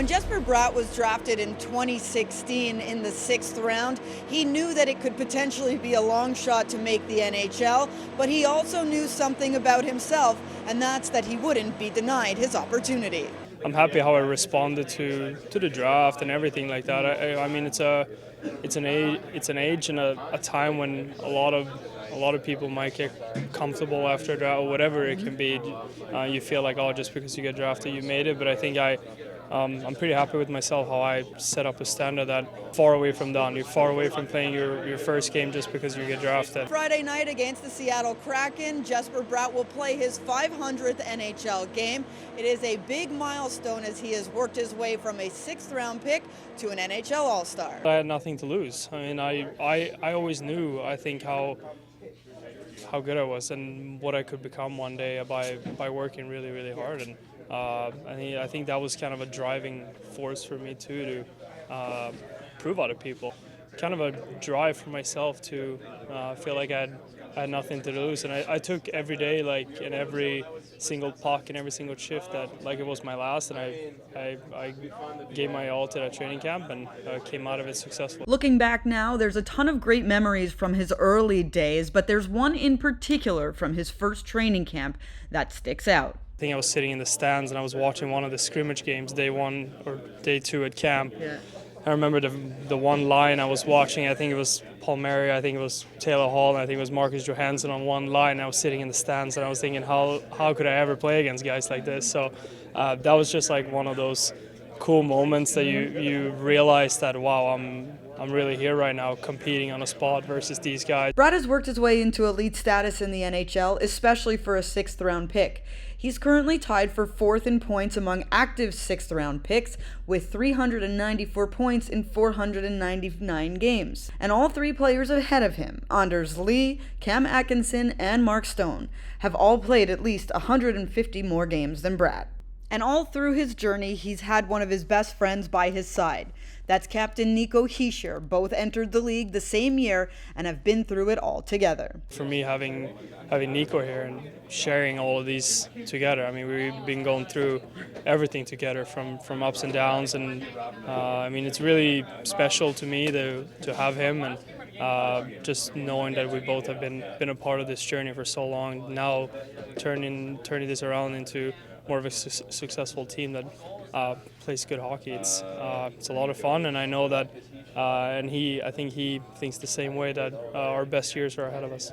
When Jesper Bratt was drafted in 2016 in the 6th round, he knew that it could potentially be a long shot to make the NHL, but he also knew something about himself, and that's that he wouldn't be denied his opportunity. I'm happy how I responded to the draft and everything like that. I mean, it's an age and a time when a lot of people might get comfortable after a draft or whatever it can be. You feel like, oh, just because you get drafted, you made it. But I think I'm pretty happy with myself how I set up a standard that far away from done. You're far away from playing your first game just because you get drafted. Friday night against the Seattle Kraken, Jesper Bratt will play his 500th NHL game. It is a big milestone as he has worked his way from a 6th round pick to an NHL All-Star. I had nothing to lose. I mean, I always knew, I think, how good I was and what I could become one day by working really, really hard. And I think that was kind of a driving force for me too, to prove other people. Kind of a drive for myself to feel like I had nothing to lose, and I took every day, like in every single puck and every single shift, that like it was my last, and I gave my all to that training camp and came out of it successful. Looking back now, there's a ton of great memories from his early days, but there's one in particular from his first training camp that sticks out. I think I was sitting in the stands and I was watching one of the scrimmage games, day 1 or day 2 at camp. Yeah. I remember the one line I was watching. I think it was Palmieri, I think it was Taylor Hall, and I think it was Marcus Johansson on one line. I was sitting in the stands and I was thinking, how could I ever play against guys like this? So that was just like one of those cool moments that you realize that, wow, I'm really here right now competing on a spot versus these guys. Bratt has worked his way into elite status in the NHL, especially for a 6th round pick. He's currently tied for 4th in points among active 6th round picks with 394 points in 499 games. And all 3 players ahead of him, Anders Lee, Cam Atkinson, and Mark Stone, have all played at least 150 more games than Bratt. And all through his journey, he's had one of his best friends by his side. That's Captain Nico Hischier. Both entered the league the same year and have been through it all together. For me, having Nico here and sharing all of these together, I mean, we've been going through everything together from ups and downs, and I mean, it's really special to me to have him, and just knowing that we both have been a part of this journey for so long. Now turning this around into more of a successful team that plays good hockey. It's a lot of fun, and I know that, and I think he thinks the same way, that our best years are ahead of us.